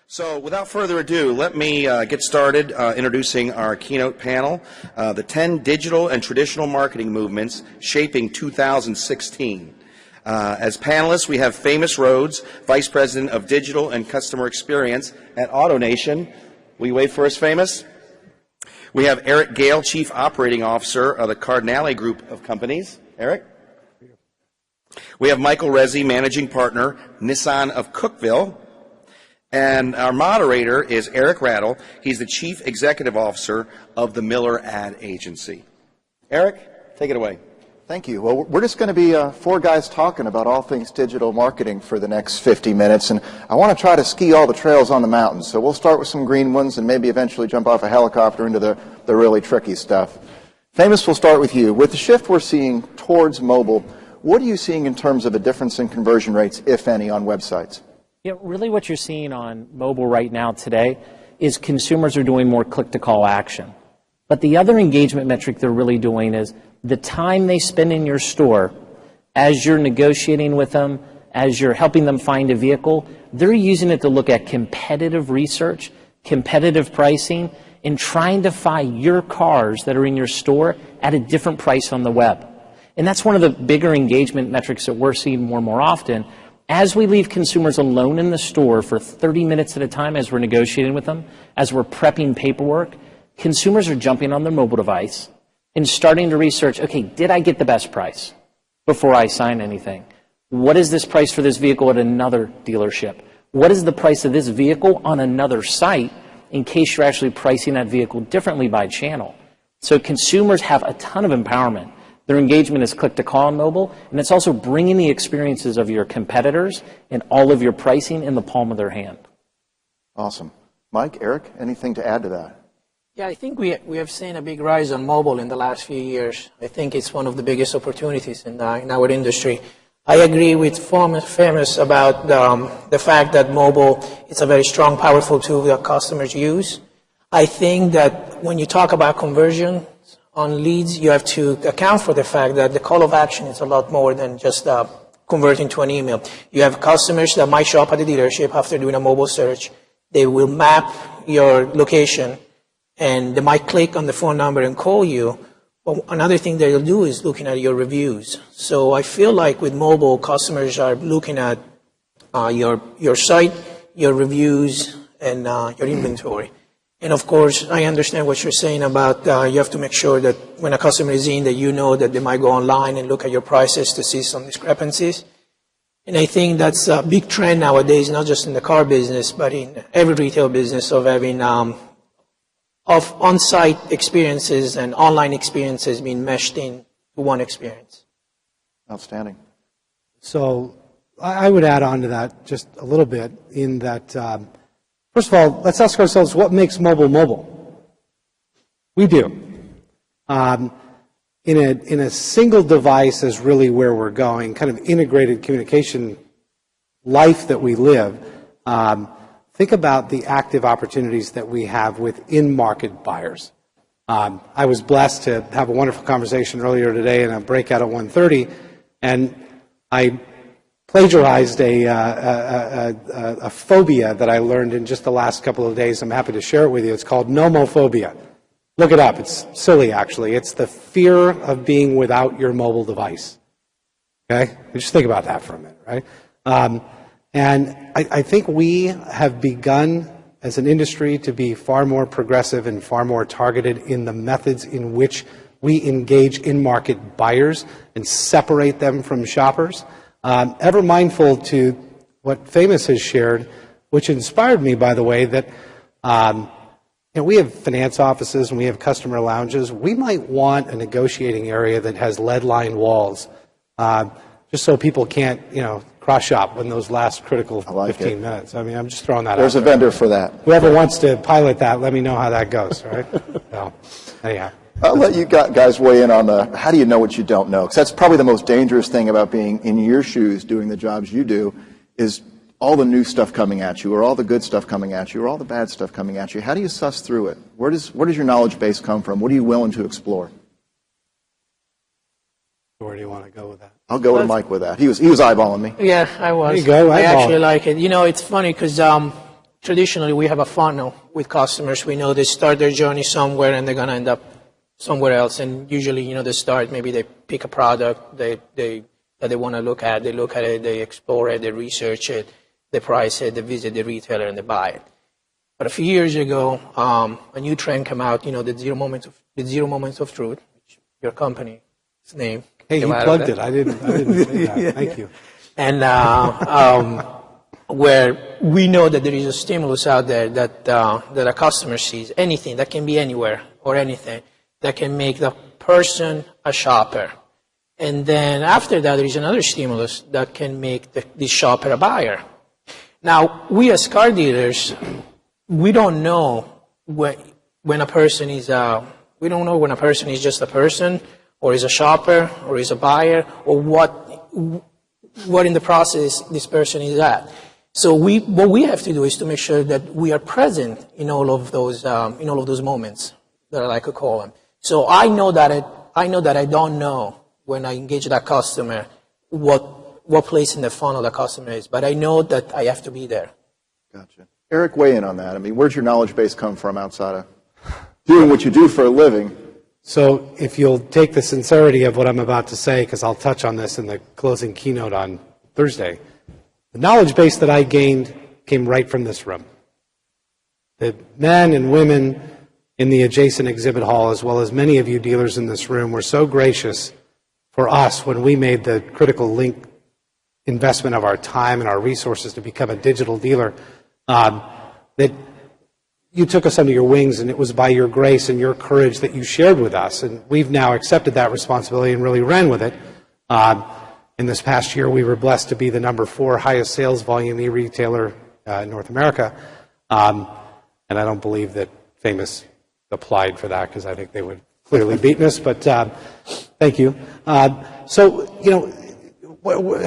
So without further ado, let me get started introducing our keynote panel, the 10 digital and traditional marketing movements shaping 2016. As panelists, we have Famous Rhodes, Vice President of Digital and Customer Experience at AutoNation. Will you wait for us, Famous? We have Erich Gail, Chief Operating Officer of the Cardinale Group of Companies. Erich? We have Michael Rezzi, Managing Partner, Nissan of Cookeville. And our moderator is Eric Rattle. He's the Chief Executive Officer of the Miller Ad Agency. Eric, take it away. Thank you. Well, we're just going to be four guys talking about all things digital marketing for the next 50 minutes, and I want to try to ski all the trails on the mountains. So we'll start with some green ones and maybe eventually jump off a helicopter into the really tricky stuff. Famous, we'll start with you. With the shift we're seeing towards mobile, what are you seeing in terms of a difference in conversion rates, if any, on websites? Yeah, really what you're seeing on mobile right now today is consumers are doing more click-to-call action. But the other engagement metric they're really doing is the time they spend in your store as you're negotiating with them, as you're helping them find a vehicle, they're using it to look at competitive research, competitive pricing, and trying to find your cars that are in your store at a different price on the web. And that's one of the bigger engagement metrics that we're seeing more and more often. As we leave consumers alone in the store for 30 minutes at a time as we're negotiating with them, as we're prepping paperwork, consumers are jumping on their mobile device and starting to research, okay, did I get the best price before I sign anything? What is this price for this vehicle at another dealership? What is the price of this vehicle on another site in case you're actually pricing that vehicle differently by channel? So consumers have a ton of empowerment. Their engagement is click-to-call on mobile, and it's also bringing the experiences of your competitors and all of your pricing in the palm of their hand. Awesome. Mike, Eric, anything to add to that? Yeah, I think we have seen a big rise on mobile in the last few years. I think it's one of the biggest opportunities in our industry. I agree with Famous about the fact that mobile is a very strong, powerful tool that customers use. I think that when you talk about conversion on leads, you have to account for the fact that the call of action is a lot more than just converting to an email. You have customers that might show up at the dealership after doing a mobile search. They will map your location, and they might click on the phone number and call you. But another thing they'll do is looking at your reviews. So I feel like with mobile, customers are looking at your site, your reviews, and your inventory. And of course, I understand what you're saying about you have to make sure that when a customer is in, that you know that they might go online and look at your prices to see some discrepancies. And I think that's a big trend nowadays, not just in the car business, but in every retail business, of having of on-site experiences and online experiences being meshed into one experience. Outstanding. So I would add on to that just a little bit in that, first of all, let's ask ourselves what makes mobile mobile. We do. In a single device is really where we're going, kind of integrated communication life that we live. Think about the active opportunities that we have with in-market buyers. I was blessed to have a wonderful conversation earlier today in a breakout at 1:30, and I plagiarized a phobia that I learned in just the last couple of days. I'm happy to share it with you. It's called nomophobia. Look it up. It's silly, actually. It's the fear of being without your mobile device. Okay? Just think about that for a minute, right? And I think we have begun as an industry to be far more progressive and far more targeted in the methods in which we engage in-market buyers and separate them from shoppers. Ever mindful to what Famous has shared, which inspired me, by the way, that we have finance offices and we have customer lounges. We might want a negotiating area that has lead-lined walls, just so people can't, cross-shop in those last critical 15 minutes. I mean, I'm just throwing that out there. There's a vendor for that. Whoever wants to pilot that, let me know how that goes, right? So, anyhow. I'll let you guys weigh in on the how do you know what you don't know? Because that's probably the most dangerous thing about being in your shoes doing the jobs you do is all the new stuff coming at you, or all the good stuff coming at you, or all the bad stuff coming at you. How do you suss through it? Where does your knowledge base come from? What are you willing to explore? Where do you want to go with that? I'll go to Mike with that. He was eyeballing me. Yeah, I was. There you go, I actually like it. It's funny because traditionally we have a funnel with customers. We know they start their journey somewhere and they're going to end up somewhere else. And usually, they start, maybe they pick a product that they want to look at. They look at it, they explore it, they research it, they price it, they visit the retailer, and they buy it. But a few years ago, a new trend came out, the zero moments of truth, which your company's name. Hey, you plugged it. I didn't say that. Yeah. Thank you. And where we know that there is a stimulus out there that a customer sees, anything that can be anywhere or anything that can make the person a shopper. And then after that, there is another stimulus that can make the shopper a buyer. Now, we as car dealers, we don't know when a person is we don't know when a person is just a person, or is a shopper, or is a buyer, or what in the process this person is at. So what we have to do is to make sure that we are present in all of those moments that I like to call them. So I know that I don't know when I engage that customer what place in the funnel the customer is, but I know that I have to be there. Gotcha. Eric, weigh in on that. I mean, where's your knowledge base come from outside of doing what you do for a living? So if you'll take the sincerity of what I'm about to say, because I'll touch on this in the closing keynote on Thursday, the knowledge base that I gained came right from this room. The men and women in the adjacent exhibit hall, as well as many of you dealers in this room, were so gracious for us when we made the critical link investment of our time and our resources to become a digital dealer, that you took us under your wings, and it was by your grace and your courage that you shared with us. And we've now accepted that responsibility and really ran with it. In this past year, we were blessed to be the number 4 highest sales volume e-retailer in North America. And I don't believe that Famous applied for that, because I think they would clearly beaten us, but thank you. So,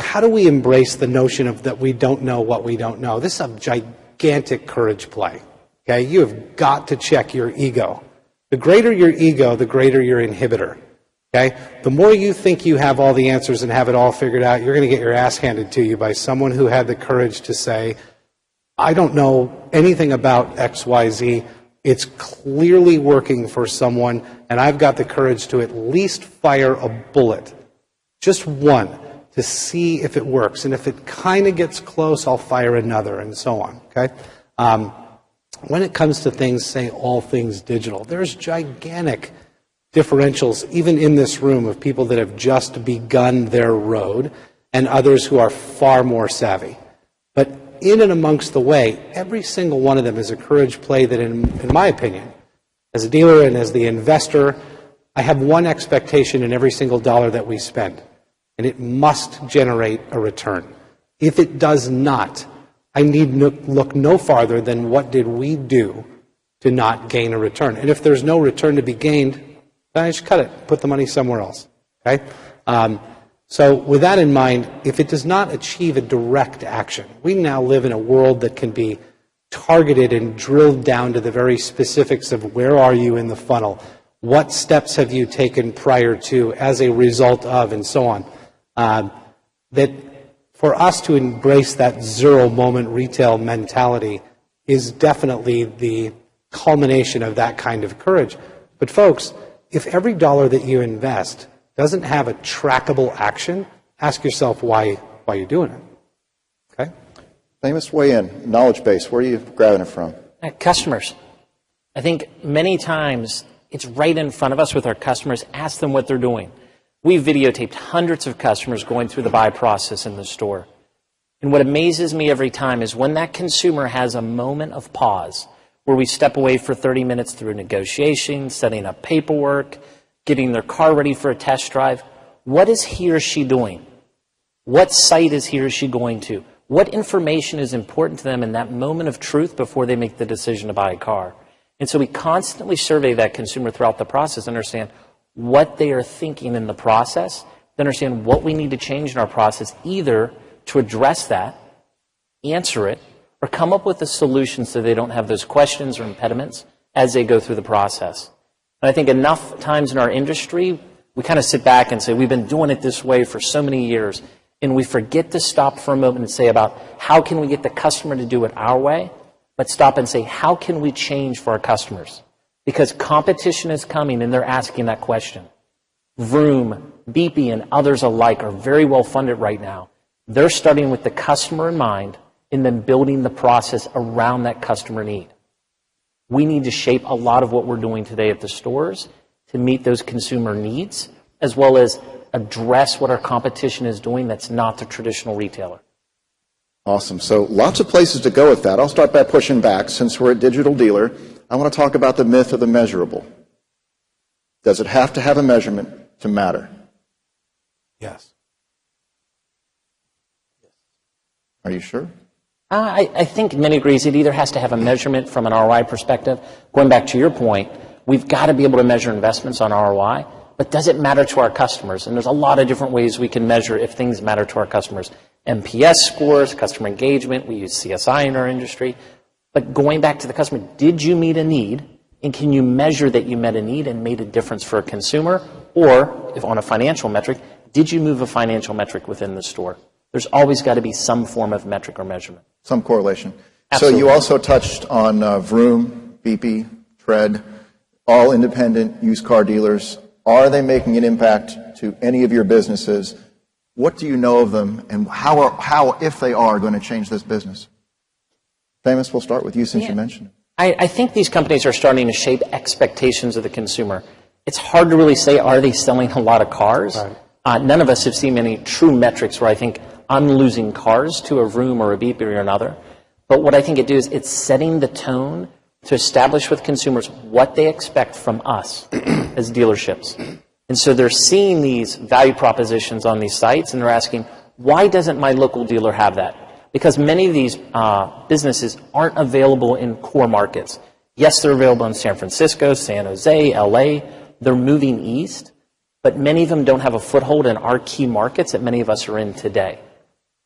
how do we embrace the notion of that we don't know what we don't know? This is a gigantic courage play. Okay, you have got to check your ego. The greater your ego, the greater your inhibitor. Okay, the more you think you have all the answers and have it all figured out, you're going to get your ass handed to you by someone who had the courage to say, I don't know anything about XYZ. It's clearly working for someone, and I've got the courage to at least fire a bullet, just one, to see if it works. And if it kind of gets close, I'll fire another, and so on. Okay. When it comes to things, say all things digital, there's gigantic differentials, even in this room, of people that have just begun their road and others who are far more savvy. But in and amongst the way, every single one of them is a courage play that, in my opinion, as a dealer and as the investor, I have one expectation in every single dollar that we spend, and it must generate a return. If it does not, I need look no farther than what did we do to not gain a return. And if there's no return to be gained, then I just cut it, put the money somewhere else. Okay? So with that in mind, if it does not achieve a direct action, we now live in a world that can be targeted and drilled down to the very specifics of where are you in the funnel, what steps have you taken prior to, as a result of, and so on. That for us to embrace that zero moment retail mentality is definitely the culmination of that kind of courage. But folks, if every dollar that you invest doesn't have a trackable action, ask yourself why you're doing it. Okay? Famous, weigh in. Knowledge base, where are you grabbing it from? Customers. I think many times it's right in front of us with our customers. Ask them what they're doing. We've videotaped hundreds of customers going through the buy process in the store. And what amazes me every time is when that consumer has a moment of pause, where we step away for 30 minutes through negotiation, setting up paperwork, getting their car ready for a test drive. What is he or she doing? What site is he or she going to? What information is important to them in that moment of truth before they make the decision to buy a car? And so we constantly survey that consumer throughout the process, understand what they are thinking in the process, to understand what we need to change in our process, either to address that, answer it, or come up with a solution so they don't have those questions or impediments as they go through the process. And I think enough times in our industry, we kind of sit back and say, we've been doing it this way for so many years, and we forget to stop for a moment and say about how can we get the customer to do it our way but stop and say, how can we change for our customers? Because competition is coming and they're asking that question. Vroom, BP, and others alike are very well funded right now. They're starting with the customer in mind and then building the process around that customer need. We need to shape a lot of what we're doing today at the stores to meet those consumer needs, as well as address what our competition is doing that's not the traditional retailer. Awesome. So lots of places to go with that. I'll start by pushing back. Since we're a digital dealer, I want to talk about the myth of the measurable. Does it have to have a measurement to matter? Yes. Are you sure? I think in many degrees it either has to have a measurement from an ROI perspective. Going back to your point, we've got to be able to measure investments on ROI, but does it matter to our customers? And there's a lot of different ways we can measure if things matter to our customers. NPS scores, customer engagement, we use CSI in our industry. But going back to the customer, did you meet a need? And can you measure that you met a need and made a difference for a consumer? Or, if on a financial metric, did you move a financial metric within the store? There's always got to be some form of metric or measurement. Some correlation. Absolutely. So you also touched on Vroom, BP, Tread, all independent used car dealers. Are they making an impact to any of your businesses? What do you know of them, and how, if they are, going to change this business? Famous, we'll start with you since you mentioned it. I think these companies are starting to shape expectations of the consumer. It's hard to really say, are they selling a lot of cars? Right. None of us have seen many true metrics where I think I'm losing cars to a Vroom or a BP or another. But what I think it does is it's setting the tone to establish with consumers what they expect from us as dealerships. And so they're seeing these value propositions on these sites, and they're asking, why doesn't my local dealer have that? Because many of these businesses aren't available in core markets. Yes, they're available in San Francisco, San Jose, LA. They're moving east, but many of them don't have a foothold in our key markets that many of us are in today.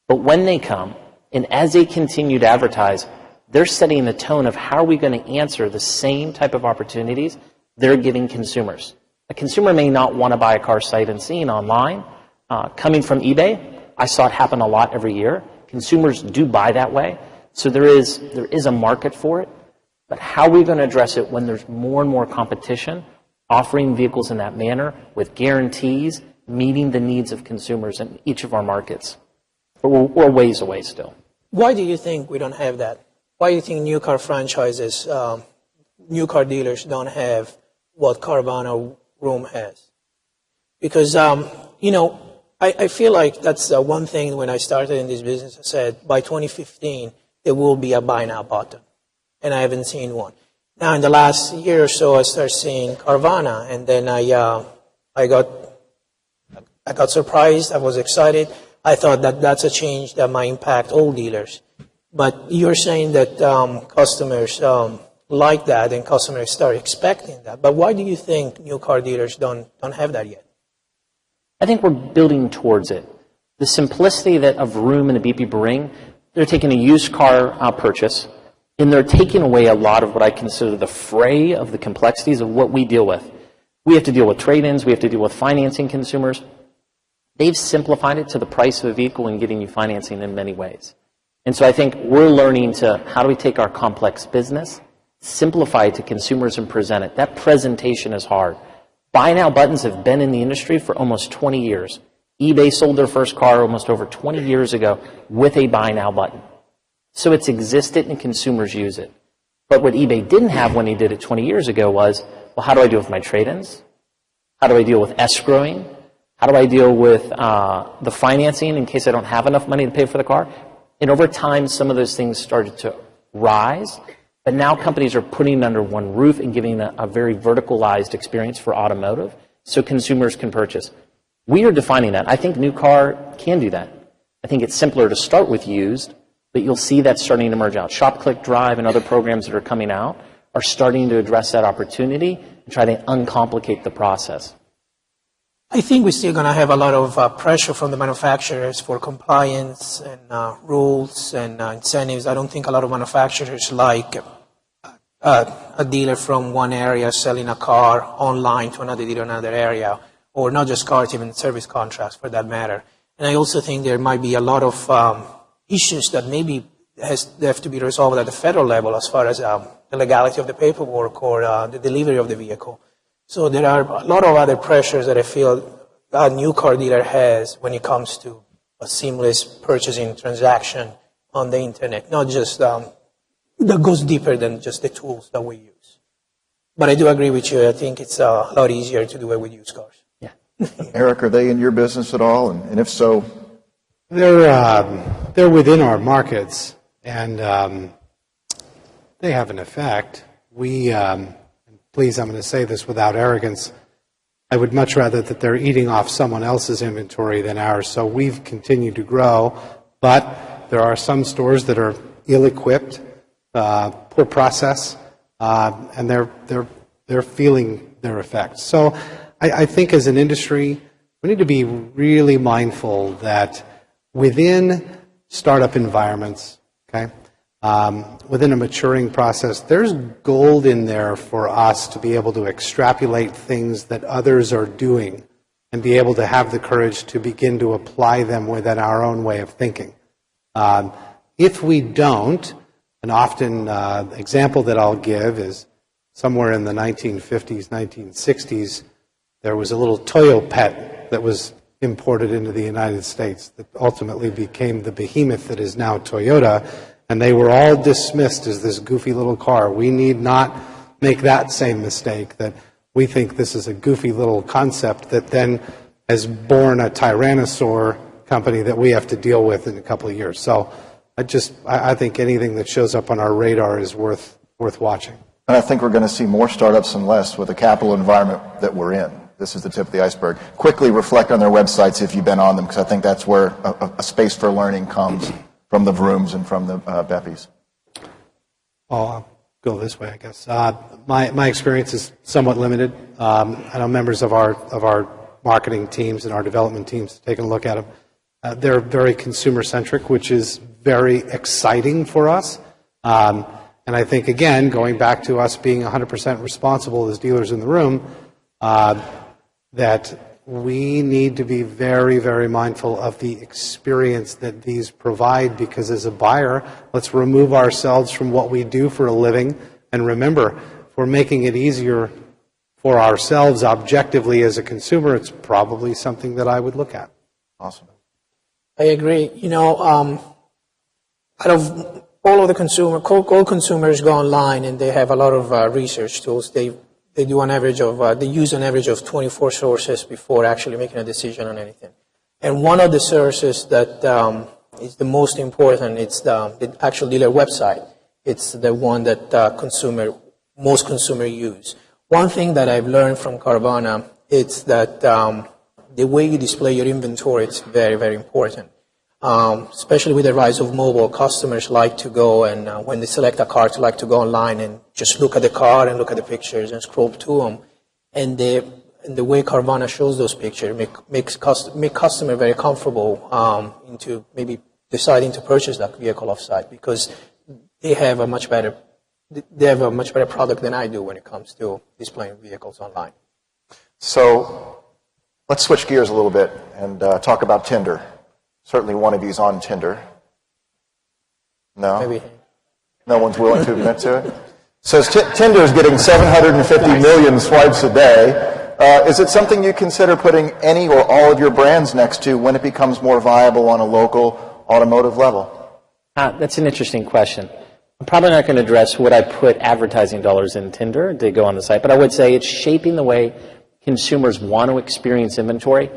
But when they come, and as they continue to advertise, they're setting the tone of how are we going to answer the same type of opportunities they're giving consumers. A consumer may not want to buy a car sight unseen online. Coming from eBay, I saw it happen a lot every year. Consumers do buy that way. So there is a market for it. But how are we going to address it when there's more and more competition, offering vehicles in that manner with guarantees, meeting the needs of consumers in each of our markets? But we're ways away still. Why do you think we don't have that? Why do you think new car franchises, new car dealers don't have what Carvana Vroom has? Because, I feel like that's one thing when I started in this business. I said, by 2015, there will be a buy now button. And I haven't seen one. Now, in the last year or so, I started seeing Carvana. And then I got surprised. I was excited. I thought that that's a change that might impact all dealers. But you're saying that customers like that and customers start expecting that. But why do you think new car dealers don't have that yet? I think we're building towards it. The simplicity that a Vroom and a BP bring, they're taking a used car purchase, and they're taking away a lot of what I consider the fray of the complexities of what we deal with. We have to deal with trade-ins. We have to deal with financing consumers. They've simplified it to the price of a vehicle and getting you financing in many ways. And so I think we're learning to how do we take our complex business, simplify it to consumers and present it. That presentation is hard. Buy now buttons have been in the industry for almost 20 years. eBay sold their first car almost over 20 years ago with a buy now button. So it's existed and consumers use it. But what eBay didn't have when he did it 20 years ago was, well, how do I deal with my trade-ins? How do I deal with escrowing? How do I deal with the financing in case I don't have enough money to pay for the car? And over time, some of those things started to rise. But now companies are putting it under one roof and giving a very verticalized experience for automotive so consumers can purchase. We are defining that. I think new car can do that. I think it's simpler to start with used, but you'll see that starting to emerge out. Shop, Click, Drive, and other programs that are coming out are starting to address that opportunity and try to uncomplicate the process. I think we're still going to have a lot of pressure from the manufacturers for compliance and rules and incentives. I don't think a lot of manufacturers like a dealer from one area selling a car online to another dealer in another area, or not just cars, even service contracts for that matter. And I also think there might be a lot of issues that maybe they have to be resolved at the federal level as far as the legality of the paperwork or the delivery of the vehicle. So there are a lot of other pressures that I feel a new car dealer has when it comes to a seamless purchasing transaction on the internet, not just that goes deeper than just the tools that we use. But I do agree with you. I think it's a lot easier to do it with used cars. Yeah. Eric, are they in your business at all? And if so, They're within our markets, and they have an effect. Please, I'm going to say this without arrogance, I would much rather that they're eating off someone else's inventory than ours. So we've continued to grow, but there are some stores that are ill-equipped, poor process, and they're feeling their effects. So I think as an industry, we need to be really mindful that within startup environments, okay, within a maturing process, there's gold in there for us to be able to extrapolate things that others are doing and be able to have the courage to begin to apply them within our own way of thinking. If we don't, an often example that I'll give is somewhere in the 1950s, 1960s, there was a little Toyo pet that was imported into the United States that ultimately became the behemoth that is now Toyota, and they were all dismissed as this goofy little car. We need not make that same mistake, that we think this is a goofy little concept that then has born a Tyrannosaur company that we have to deal with in a couple of years. So I think anything that shows up on our radar is worth watching. and I think we're going to see more startups and less with the capital environment that we're in. This is the tip of the iceberg. Quickly reflect on their websites if you've been on them, because I think that's where a space for learning comes from the Vrooms and from the Beppies. I'll go this way, I guess. My experience is somewhat limited. I know members of our marketing teams and our development teams have taken a look at them. They're very consumer-centric, which is very exciting for us. And I think, again, going back to us being 100% responsible as dealers in the room, that we need to be very, very mindful of the experience that these provide, because as a buyer, let's remove ourselves from what we do for a living. And remember, if we're making it easier for ourselves objectively as a consumer, it's probably something that I would look at. Awesome. I agree. You know, out of all of the all consumers go online and they have a lot of research tools. They do an average of, they use an average of 24 sources before actually making a decision on anything. And one of the sources that is the most important, it's the actual dealer website. It's the one that most consumers use. One thing that I've learned from Carvana is that the way you display your inventory is very, very important. Especially with the rise of mobile, customers like to go and when they select a car, to like to go online and just look at the car and look at the pictures and scroll to them. And the way Carvana shows those pictures make customer very comfortable into maybe deciding to purchase that vehicle offsite, because they have a much better product than I do when it comes to displaying vehicles online. So let's switch gears a little bit and talk about Tinder. Certainly one of you's on Tinder. No? Maybe. No one's willing to admit to it? Says Tinder is getting 750 million swipes a day. Is it something you consider putting any or all of your brands next to when it becomes more viable on a local automotive level? That's an interesting question. I'm probably not going to address would I put advertising dollars in Tinder to go on the site, but I would say it's shaping the way consumers want to experience inventory.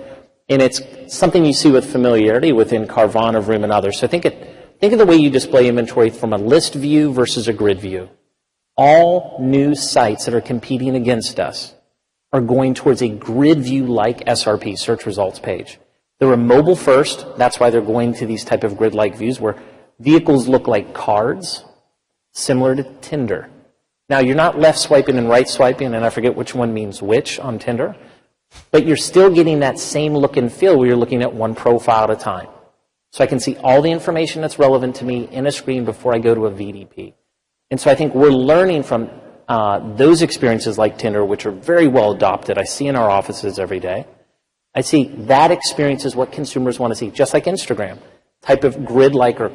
And it's something you see with familiarity within Carvana, Vroom, and others. So think of the way you display inventory from a list view versus a grid view. All new sites that are competing against us are going towards a grid view-like SRP, search results page. They're a mobile first. That's why they're going to these type of grid-like views where vehicles look like cards, similar to Tinder. Now, you're not left swiping and right swiping, and I forget which one means which on Tinder. But you're still getting that same look and feel where you're looking at one profile at a time. So I can see all the information that's relevant to me in a screen before I go to a VDP. And so I think we're learning from those experiences like Tinder, which are very well adopted. I see in our offices every day. I see that experience is what consumers want to see, just like Instagram. type of grid-like or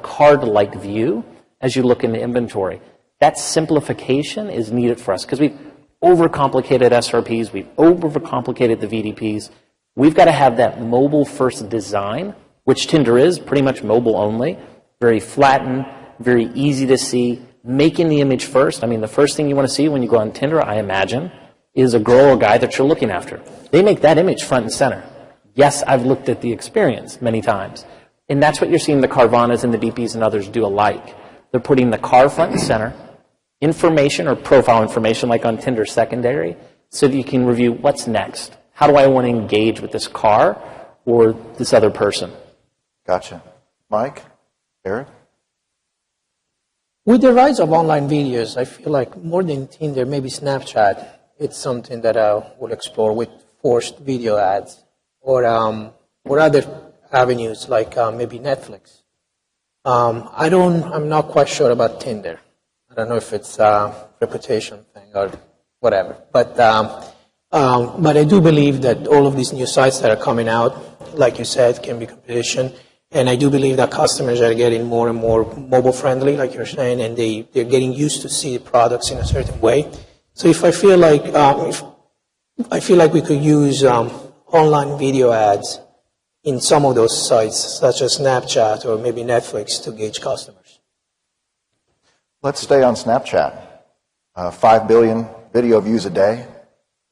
card-like view as you look into inventory. That simplification is needed for us because we've overcomplicated SRPs, we've overcomplicated the VDPs. We've got to have that mobile-first design, which Tinder is, pretty much mobile only, very flattened, very easy to see, making the image first. I mean, the first thing you want to see when you go on Tinder, I imagine, is a girl or guy that you're looking after. They make that image front and center. Yes, I've looked at the experience many times. And that's what you're seeing the Carvanas and the DPs and others do alike. They're putting the car front and center, information or profile information like on Tinder secondary, so that you can review what's next. How do I want to engage with this car or this other person? Gotcha. Mike? Eric? With the rise of online videos, I feel like more than Tinder, maybe Snapchat, it's something that I will explore with forced video ads or other avenues like maybe Netflix. I'm not quite sure about Tinder. I don't know if it's a reputation thing or whatever. But I do believe that all of these new sites that are coming out, like you said, can be competition. And I do believe that customers are getting more and more mobile friendly, like you're saying, and they're getting used to see the products in a certain way. So if I feel like we could use online video ads in some of those sites, such as Snapchat or maybe Netflix, to gauge customers. Let's stay on Snapchat. 5 billion video views a day,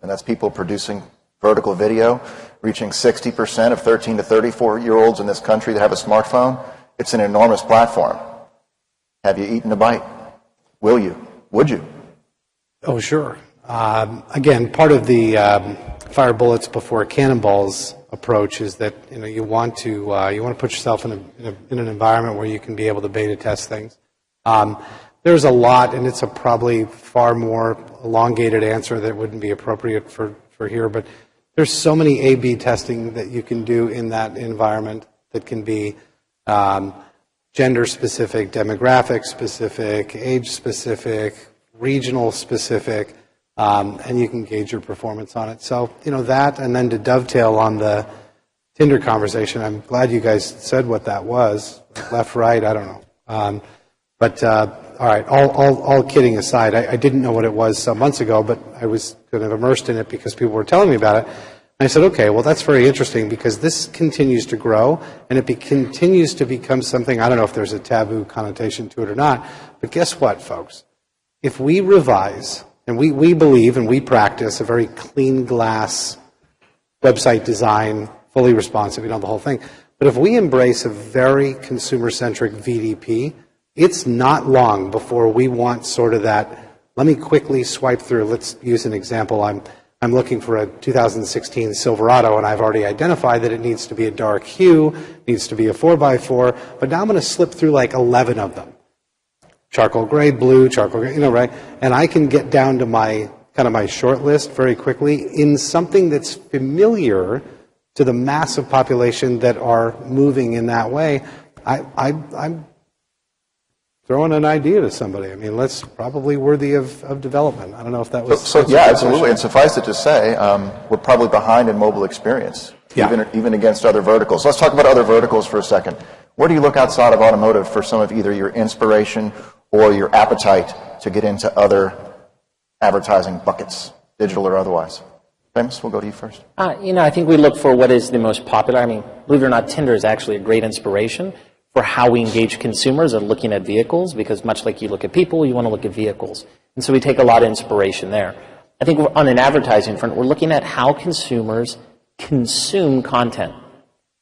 and that's people producing vertical video, reaching 60% of 13 to 34-year-olds in this country that have a smartphone. It's an enormous platform. Have you eaten a bite? Will you? Would you? Oh, sure. Again, part of the fire bullets before cannonballs approach is that you want to put yourself in an environment where you can be able to beta test things. There's a lot, and it's a probably far more elongated answer that wouldn't be appropriate for here, but there's so many A/B testing that you can do in that environment that can be gender-specific, demographic-specific, age-specific, regional-specific, and you can gauge your performance on it. So, that, and then to dovetail on the Tinder conversation, I'm glad you guys said what that was. Left, right, I don't know. All right, all kidding aside, I didn't know what it was some months ago, but I was kind of immersed in it because people were telling me about it. And I said, okay, well, that's very interesting because this continues to grow, and it continues to become something, I don't know if there's a taboo connotation to it or not, but guess what, folks? If we revise, and we believe and we practice a very clean glass website design, fully responsive, the whole thing, but if we embrace a very consumer-centric VDP, it's not long before we want sort of that, let me quickly swipe through. Let's use an example. I'm looking for a 2016 Silverado, and I've already identified that it needs to be a dark hue, needs to be a 4x4, but now I'm going to slip through like 11 of them. Charcoal gray, blue, charcoal gray, right? And I can get down to my short list very quickly in something that's familiar to the massive population that are moving in that way. I'm throwing an idea to somebody. I mean, that's probably worthy of development. I don't know if that was... So yeah, absolutely. And suffice it to say, we're probably behind in mobile experience, even against other verticals. Let's talk about other verticals for a second. Where do you look outside of automotive for some of either your inspiration or your appetite to get into other advertising buckets, digital or otherwise? Famous, we'll go to you first. I think we look for what is the most popular. I mean, believe it or not, Tinder is actually a great inspiration for how we engage consumers and looking at vehicles, because much like you look at people, you want to look at vehicles. And so we take a lot of inspiration there. I think on an advertising front, we're looking at how consumers consume content.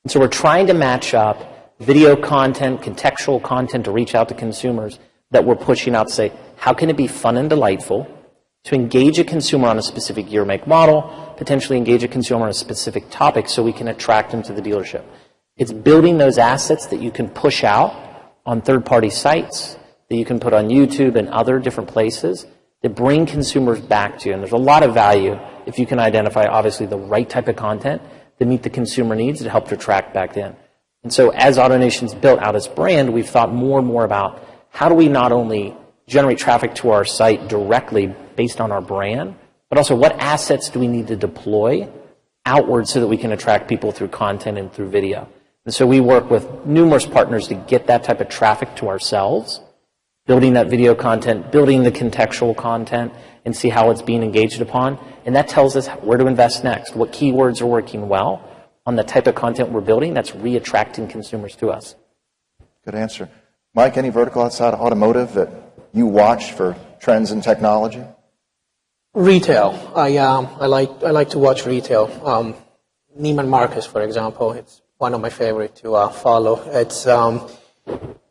And so we're trying to match up video content, contextual content to reach out to consumers that we're pushing out to say, how can it be fun and delightful to engage a consumer on a specific year, make, model, potentially engage a consumer on a specific topic so we can attract them to the dealership. It's building those assets that you can push out on third-party sites, that you can put on YouTube and other different places that bring consumers back to you. And there's a lot of value if you can identify, obviously, the right type of content to meet the consumer needs to help to attract back in. And so as AutoNation's built out its brand, we've thought more and more about how do we not only generate traffic to our site directly based on our brand, but also what assets do we need to deploy outward so that we can attract people through content and through video. And so we work with numerous partners to get that type of traffic to ourselves, building that video content, building the contextual content, and see how it's being engaged upon. And that tells us where to invest next, what keywords are working well on the type of content we're building that's re-attracting consumers to us. Good answer. Mike, any vertical outside of automotive that you watch for trends in technology? Retail. I like to watch retail. Neiman Marcus, for example, it's one of my favorite to follow. It's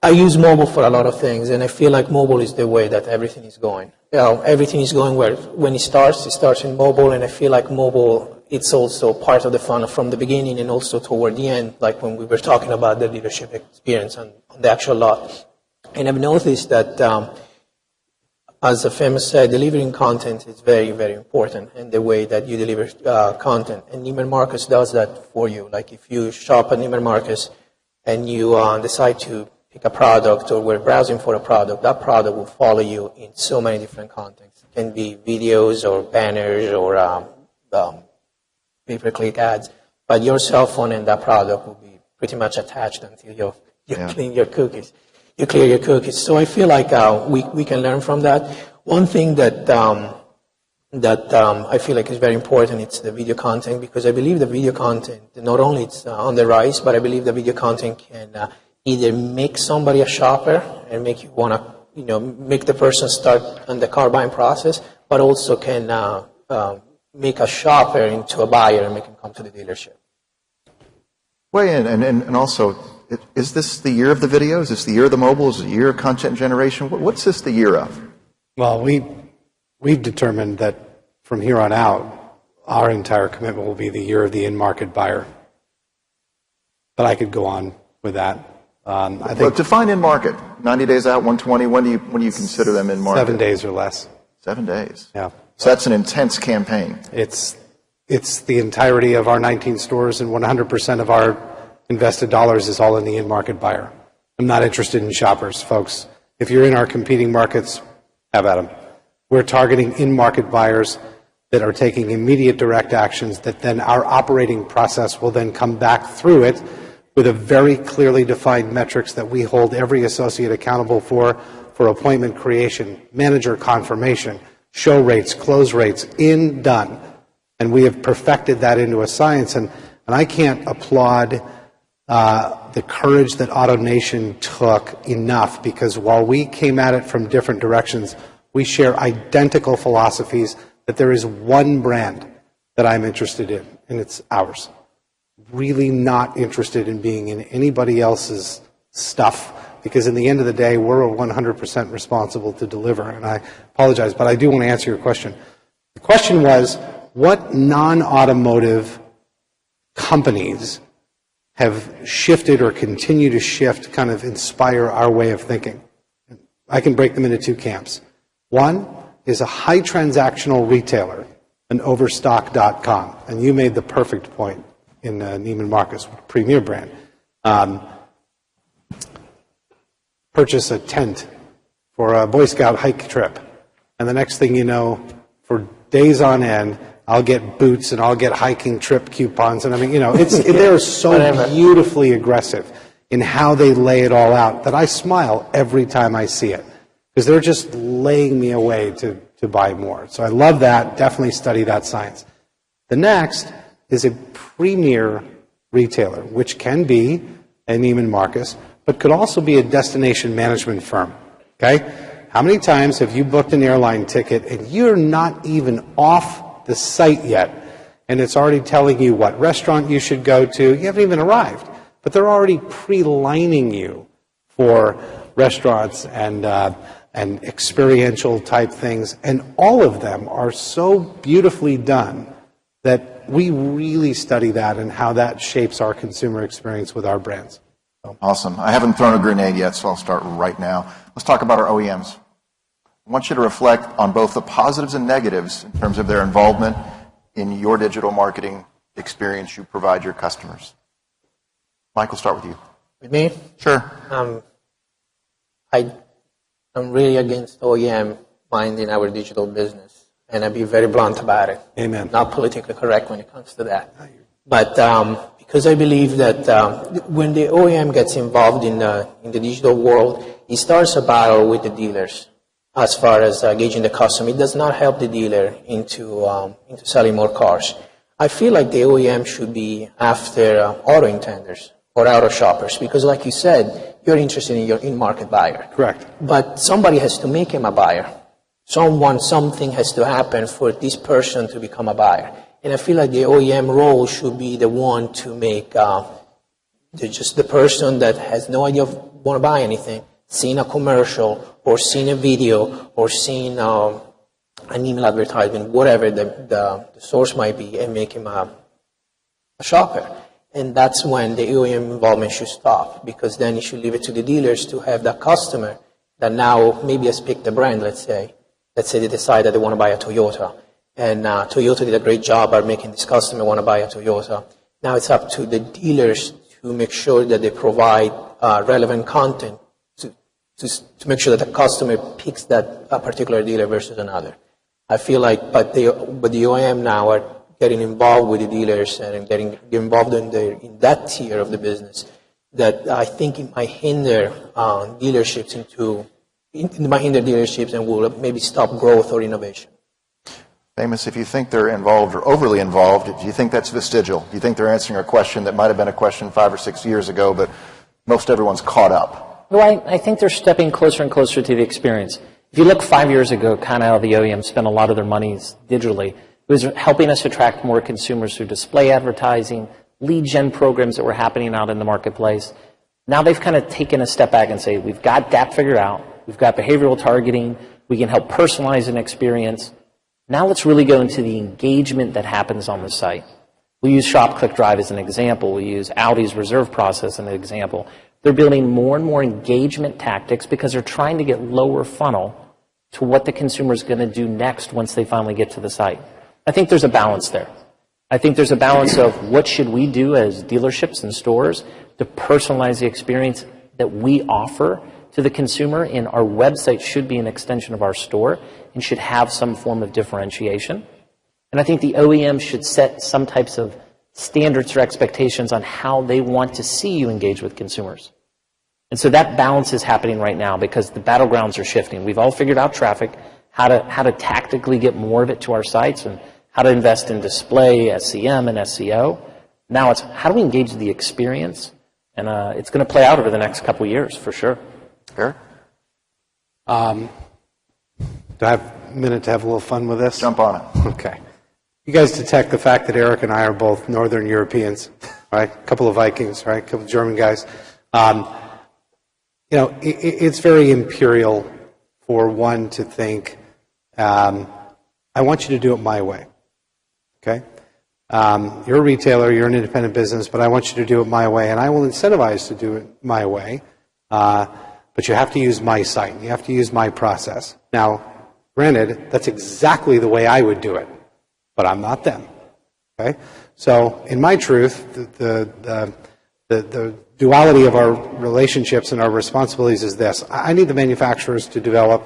I use mobile for a lot of things, and I feel like mobile is the way that everything is going. Everything is going where when it starts in mobile, and I feel like mobile, it's also part of the funnel from the beginning and also toward the end, like when we were talking about the leadership experience on the actual lot. And I've noticed that, as the famous said, delivering content is very, very important, and the way that you deliver content. And Neiman Marcus does that for you. Like if you shop at Neiman Marcus and you decide to pick a product or we're browsing for a product, that product will follow you in so many different contexts. It can be videos or banners or pay-per-click ads, but your cell phone and that product will be pretty much attached until you clean your cookies. You clear your cookies. So I feel like we can learn from that. One thing that I feel like is very important, it's the video content, because I believe the video content, not only it's on the rise, but I believe the video content can either make somebody a shopper and make you want to, make the person start on the car buying process, but also can make a shopper into a buyer and make him come to the dealership. Weigh in, and also, is this the year of the video? Is this the year of the mobile? Is it the year of content generation? What's this the year of? Well, we've determined that from here on out, our entire commitment will be the year of the in-market buyer. But I could go on with that. I think define in-market. 90 days out, 120. When do you consider them in-market? 7 days or less. 7 days. Yeah. So that's an intense campaign. It's the entirety of our 19 stores, and 100% of our invested dollars is all in the in-market buyer. I'm not interested in shoppers, folks. If you're in our competing markets, have at them. We're targeting in-market buyers that are taking immediate direct actions that then our operating process will then come back through it with a very clearly defined metrics that we hold every associate accountable for appointment creation, manager confirmation, show rates, close rates, done. And we have perfected that into a science. And I can't applaud the courage that AutoNation took enough, because while we came at it from different directions, we share identical philosophies, that there is one brand that I'm interested in, and it's ours. Really not interested in being in anybody else's stuff, because in the end of the day, we're 100% responsible to deliver. And I apologize, but I do want to answer your question. The question was, what non-automotive companies have shifted or continue to shift, kind of inspire our way of thinking? I can break them into two camps. One is a high transactional retailer, an Overstock.com, and you made the perfect point in Neiman Marcus, premier brand. Purchase a tent for a Boy Scout hike trip, and the next thing you know, for days on end, I'll get boots and I'll get hiking trip coupons, and I mean, they're so beautifully aggressive in how they lay it all out that I smile every time I see it, because they're just laying me away to buy more. So I love that. Definitely study that science. The next is a premier retailer, which can be a Neiman Marcus, but could also be a destination management firm. Okay? How many times have you booked an airline ticket and you're not even off the site yet, and it's already telling you what restaurant you should go to? You haven't even arrived, but they're already pre-lining you for restaurants and experiential type things, and all of them are so beautifully done that we really study that and how that shapes our consumer experience with our brands. Awesome. I haven't thrown a grenade yet, so I'll start right now. Let's talk about our OEMs. I want you to reflect on both the positives and negatives in terms of their involvement in your digital marketing experience you provide your customers. Mike, we'll start with you. With me? Sure. I'm really against OEM minding our digital business, and I'll be very blunt about it. Amen. Not politically correct when it comes to that. But because I believe that when the OEM gets involved in the digital world, it starts a battle with the dealers as far as gauging the customer. It does not help the dealer into selling more cars. I feel like the OEM should be after auto intenders or auto shoppers, because like you said, you're interested in your in-market buyer. Correct. But somebody has to make him a buyer. Something has to happen for this person to become a buyer. And I feel like the OEM role should be the one to make just the person that has no idea want to buy anything, seen a commercial or seen a video or seen an email advertisement, whatever the source might be, and make him a shopper. And that's when the OEM involvement should stop, because then you should leave it to the dealers to have that customer that now maybe has picked a brand, let's say they decide that they want to buy a Toyota. And Toyota did a great job at making this customer want to buy a Toyota. Now it's up to the dealers to make sure that they provide relevant content to make sure that the customer picks that particular dealer versus another. I feel like, but the OEM now are getting involved with the dealers and getting involved in that tier of the business, that I think it might hinder dealerships and will maybe stop growth or innovation. Amos, if you think they're involved or overly involved, do you think that's vestigial? Do you think they're answering a question that might have been a question 5 or 6 years ago, but most everyone's caught up? Well, I think they're stepping closer and closer to the experience. If you look 5 years ago, kind of how the OEM spent a lot of their monies digitally, it was helping us attract more consumers through display advertising, lead gen programs that were happening out in the marketplace. Now they've kind of taken a step back and say, we've got that figured out. We've got behavioral targeting. We can help personalize an experience. Now let's really go into the engagement that happens on the site. We use Shop, Click, Drive as an example. We use Audi's reserve process as an example. They're building more and more engagement tactics because they're trying to get lower funnel to what the consumer is going to do next once they finally get to the site. I think there's a balance there. I think there's a balance of what should we do as dealerships and stores to personalize the experience that we offer to the consumer, and our website should be an extension of our store and should have some form of differentiation. And I think the OEM should set some types of standards or expectations on how they want to see you engage with consumers. And so that balance is happening right now because the battlegrounds are shifting. We've all figured out traffic, how to tactically get more of it to our sites, and how to invest in display, SEM, and SEO. Now it's how do we engage the experience? And it's going to play out over the next couple of years for sure. Eric? Do I have a minute to have a little fun with this? Jump on it. Okay. You guys detect the fact that Eric and I are both Northern Europeans, right? A couple of Vikings, right? A couple of German guys. It's very imperial for one to think, I want you to do it my way, okay? You're a retailer, you're an independent business, but I want you to do it my way, and I will incentivize to do it my way, but you have to use my site, you have to use my process. Now, granted, that's exactly the way I would do it, but I'm not them, okay? So, in my truth, the duality of our relationships and our responsibilities is this. I need the manufacturers to develop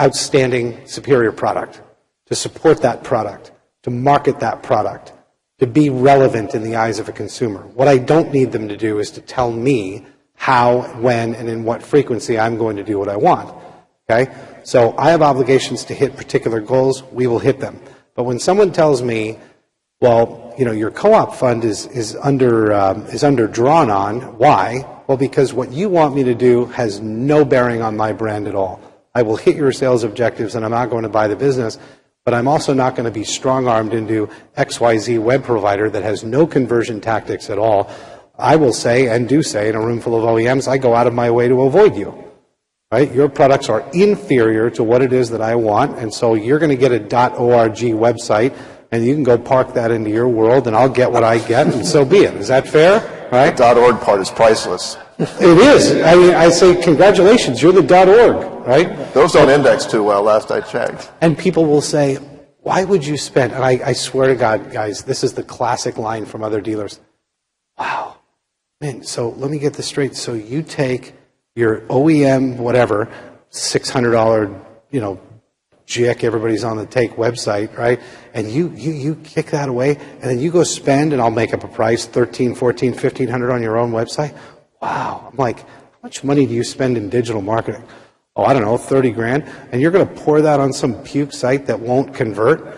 outstanding, superior product, to support that product, to market that product, to be relevant in the eyes of a consumer. What I don't need them to do is to tell me how, when, and in what frequency I'm going to do what I want, okay? So I have obligations to hit particular goals. We will hit them. But when someone tells me, well, your co-op fund is underdrawn on. Why? Well, because what you want me to do has no bearing on my brand at all. I will hit your sales objectives and I'm not going to buy the business, but I'm also not going to be strong-armed into XYZ web provider that has no conversion tactics at all. I will say, and do say, in a room full of OEMs, I go out of my way to avoid you. Right? Your products are inferior to what it is that I want, and so you're going to get a .org website, and you can go park that into your world, and I'll get what I get, and so be it. Is that fair? Right? The .org part is priceless. It is. I mean, I say congratulations, you're the .org, right? Those don't index too well, last I checked. And people will say, why would you spend, and I swear to God, guys, this is the classic line from other dealers. Wow, man, so let me get this straight. So you take your OEM, whatever, $600, jick, everybody's on the Take website, right? And you kick that away, and then you go spend, and I'll make up a price, $1,300, $1,400, $1,500 on your own website. Wow. I'm like, how much money do you spend in digital marketing? Oh, I don't know, 30 grand. And you're going to pour that on some puke site that won't convert?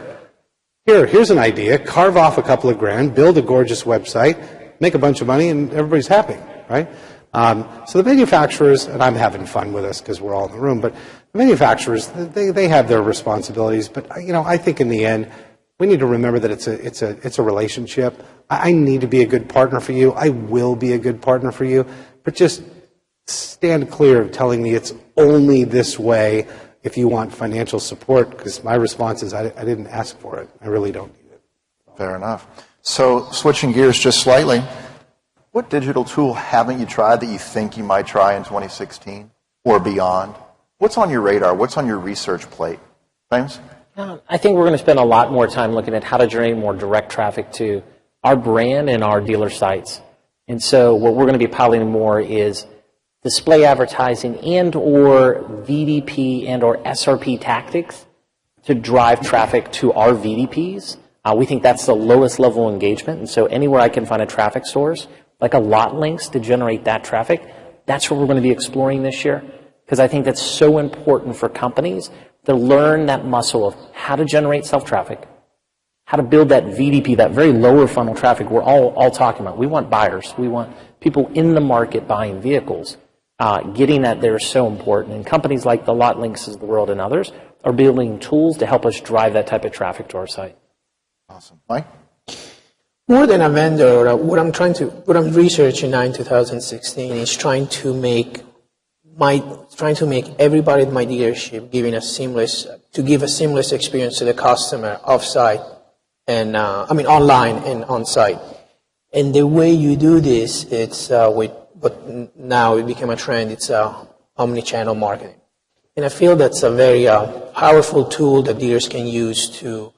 Here's an idea. Carve off a couple of grand, build a gorgeous website, make a bunch of money, and everybody's happy, right? So the manufacturers, and I'm having fun with this because we're all in the room, but the manufacturers, they have their responsibilities. But I think in the end, we need to remember that it's a relationship. I need to be a good partner for you. I will be a good partner for you. But just stand clear of telling me it's only this way if you want financial support, because my response is I didn't ask for it. I really don't need it. Fair enough. So switching gears just slightly, what digital tool haven't you tried that you think you might try in 2016 or beyond? What's on your radar? What's on your research plate? James? I think we're going to spend a lot more time looking at how to generate more direct traffic to our brand and our dealer sites. And so what we're going to be piloting more is display advertising and or VDP and or SRP tactics to drive traffic to our VDPs. We think that's the lowest level of engagement. And so anywhere I can find a traffic source, like a lot links to generate that traffic, that's what we're going to be exploring this year. Because I think that's so important for companies to learn that muscle of how to generate self-traffic, how to build that VDP, that very lower funnel traffic we're all talking about. We want buyers. We want people in the market buying vehicles. Getting that there is so important. And companies like the Lot Links of the world and others are building tools to help us drive that type of traffic to our site. Awesome. Mike? More than a vendor, what I'm researching now in 2016 is trying to make everybody at my dealership give a seamless experience to the customer off-site and online and on-site. And the way you do this, it's but now it became a trend. It's omni-channel marketing, and I feel that's a very powerful tool that dealers can use to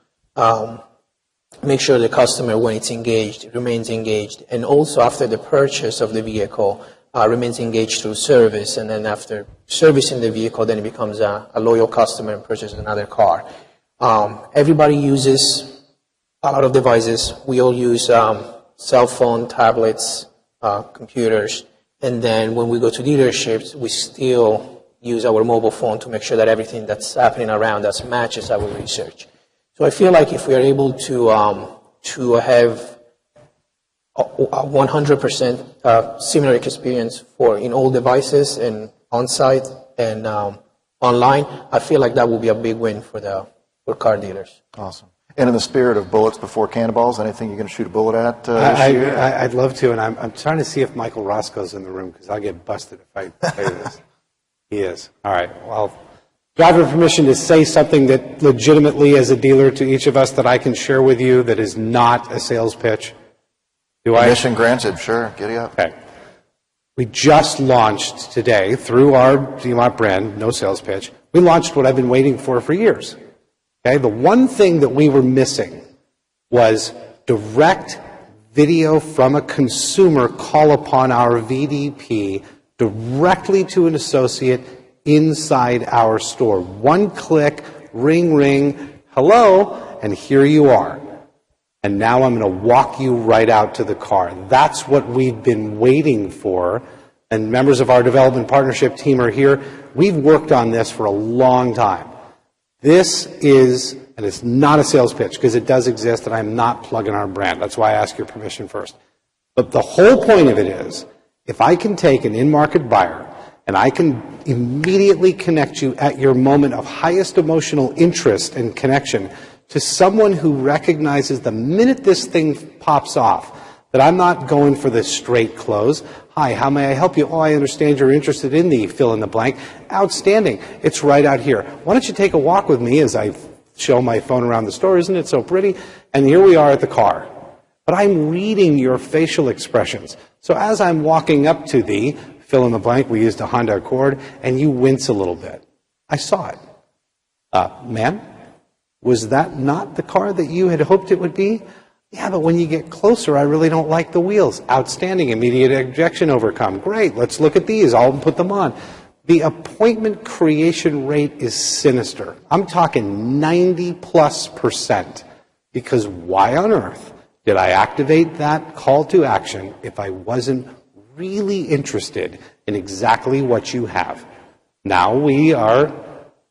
make sure the customer, when it's engaged, remains engaged, and also after the purchase of the vehicle, remains engaged through service, and then after servicing the vehicle, then it becomes a loyal customer and purchases another car. Everybody uses a lot of devices. We all use cell phone, tablets, computers, and then when we go to dealerships, we still use our mobile phone to make sure that everything that's happening around us matches our research. So I feel like if we are able to have a 100% similar experience in all devices and on-site and online, I feel like that will be a big win for car dealers. Awesome. And in the spirit of bullets before cannonballs, anything you're going to shoot a bullet at this year? I'd love to, and I'm trying to see if Michael Roscoe's in the room, because I'll get busted if I say this. He is. All right. Well, do I have permission to say something that legitimately, as a dealer, to each of us that I can share with you that is not a sales pitch? Do I? Permission granted. Sure. Giddy up. Okay. We just launched today through our DMOT brand, no sales pitch. We launched what I've been waiting for years. Okay, the one thing that we were missing was direct video from a consumer call upon our VDP directly to an associate inside our store. One click, ring, ring, hello, and here you are. And now I'm going to walk you right out to the car. That's what we've been waiting for. And members of our development partnership team are here. We've worked on this for a long time. This is, and it's not a sales pitch because it does exist, and I'm not plugging our brand. That's why I ask your permission first. But the whole point of it is, if I can take an in-market buyer and I can immediately connect you at your moment of highest emotional interest and connection to someone who recognizes the minute this thing pops off that I'm not going for the straight close. Hi, how may I help you? Oh, I understand you're interested in the fill in the blank. Outstanding. It's right out here. Why don't you take a walk with me as I show my phone around the store? Isn't it so pretty? And here we are at the car. But I'm reading your facial expressions. So as I'm walking up to the fill in the blank, we used a Honda Accord, and you wince a little bit. I saw it. Ma'am, was that not the car that you had hoped it would be? Yeah, but when you get closer, I really don't like the wheels. Outstanding. Immediate objection overcome. Great. Let's look at these. I'll put them on. the appointment creation rate is sinister. I'm talking 90+%. Because why on earth did I activate that call to action if I wasn't really interested in exactly what you have? Now we are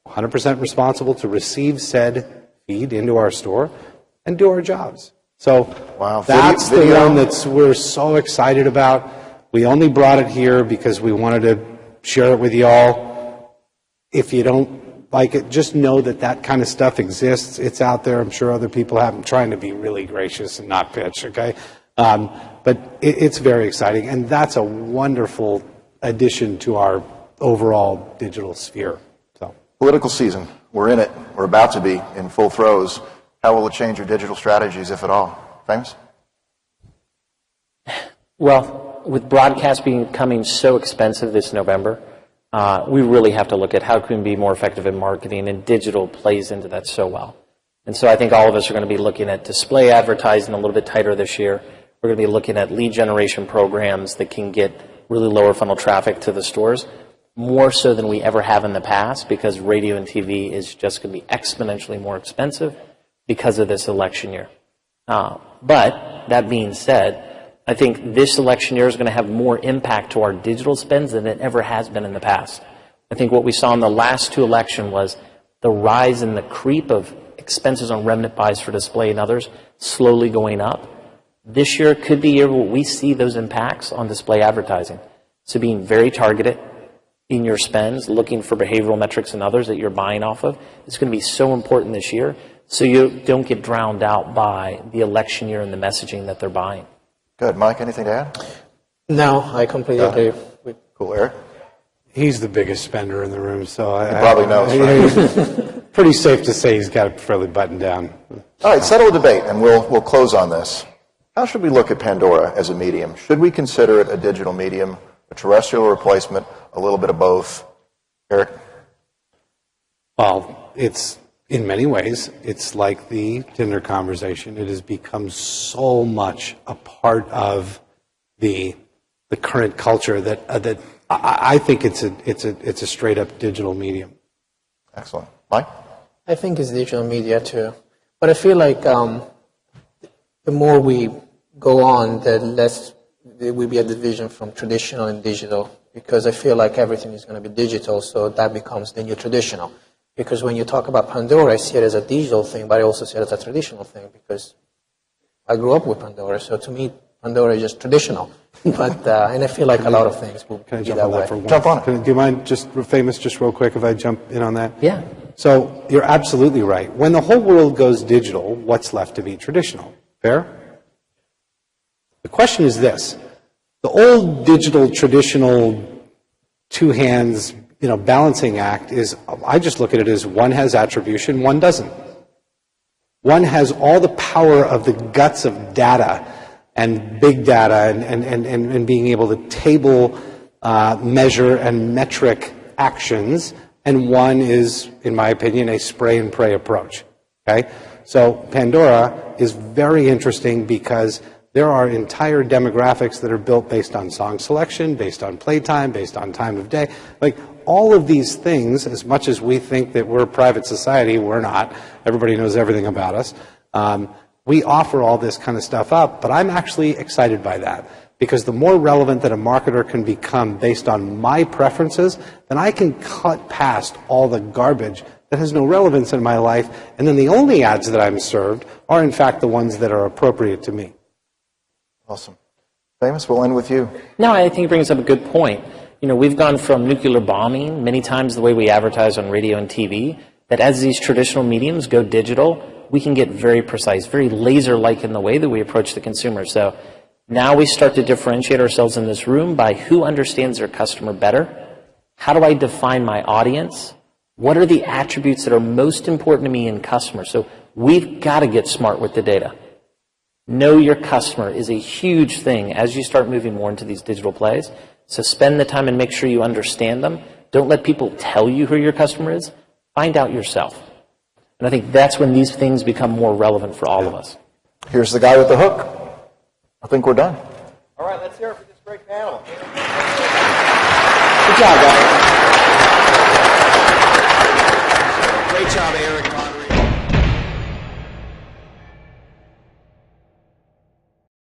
100% responsible to receive said feed into our store and do our jobs. So wow. that's the one that we're so excited about. We only brought it here because we wanted to share it with you all. If you don't like it, just know that that kind of stuff exists. It's out there. I'm sure other people have. I'm trying to be really gracious and not pitch, okay? But it's very exciting, and that's a wonderful addition to our overall digital sphere. So, political season. We're in it. We're about to be in full throes. How will it change your digital strategies, if at all? Famous? Well, with broadcast becoming so expensive this November, we really have to look at how can we be more effective in marketing, and digital plays into that so well. And so I think all of us are going to be looking at display advertising a little bit tighter this year. We're going to be looking at lead generation programs that can get really lower funnel traffic to the stores, more so than we ever have in the past, because radio and TV is just going to be exponentially more expensive because of this election year. But that being said, I think this election year is going to have more impact to our digital spends than it ever has been in the past. I think what we saw in the last two elections was the rise in the creep of expenses on remnant buys for display and others slowly going up. This year could be a year where we see those impacts on display advertising. So being very targeted in your spends, looking for behavioral metrics and others that you're buying off of, is going to be so important this year, so you don't get drowned out by the election year and the messaging that they're buying. Good. Mike, anything to add? No, I completely agree with. Cool. Eric? he's the biggest spender in the room, so he probably knows, right? Pretty safe to say he's got it fairly buttoned down. All right, settle the debate, and we'll close on this. How should we look at Pandora as a medium? Should we consider it a digital medium, a terrestrial replacement, a little bit of both? Eric? Well, it's, in many ways, it's like the Tinder conversation. It has become so much a part of the current culture that I think it's a straight up digital medium. Excellent. Mike? I think it's digital media too, but I feel like the more we go on, the less there will be a division from traditional and digital, because I feel like everything is going to be digital, so that becomes the new traditional. Because when you talk about Pandora, I see it as a digital thing, but I also see it as a traditional thing, because I grew up with Pandora, so to me, Pandora is just traditional. But and I feel like a lot of things will be that way. Jump on it. Do you mind, just famous, just real quick, if I jump in on that? Yeah. So you're absolutely right. When the whole world goes digital, what's left to be traditional? Fair? The question is this. The old digital, traditional, two hands, balancing act is, I just look at it as one has attribution, one doesn't. One has all the power of the guts of data and big data and being able to table, measure, and metric actions, and one is, in my opinion, a spray and pray approach. Okay? So Pandora is very interesting because there are entire demographics that are built based on song selection, based on playtime, based on time of day. Like, all of these things, as much as we think that we're a private society, we're not. Everybody knows everything about us. We offer all this kind of stuff up, but I'm actually excited by that, because the more relevant that a marketer can become based on my preferences, then I can cut past all the garbage that has no relevance in my life, and then the only ads that I'm served are, in fact, the ones that are appropriate to me. Awesome. Famous, we'll end with you. No, I think it brings up a good point. We've gone from nuclear bombing many times the way we advertise on radio and TV, that as these traditional mediums go digital, we can get very precise, very laser-like in the way that we approach the consumer. So now we start to differentiate ourselves in this room by who understands their customer better. How do I define my audience? What are the attributes that are most important to me in customers? So we've got to get smart with the data. Know your customer is a huge thing as you start moving more into these digital plays. So spend the time and make sure you understand them. Don't let people tell you who your customer is. Find out yourself. And I think that's when these things become more relevant for all of us. Here's the guy with the hook. I think we're done. All right, let's hear it for this great panel. Good job, guys.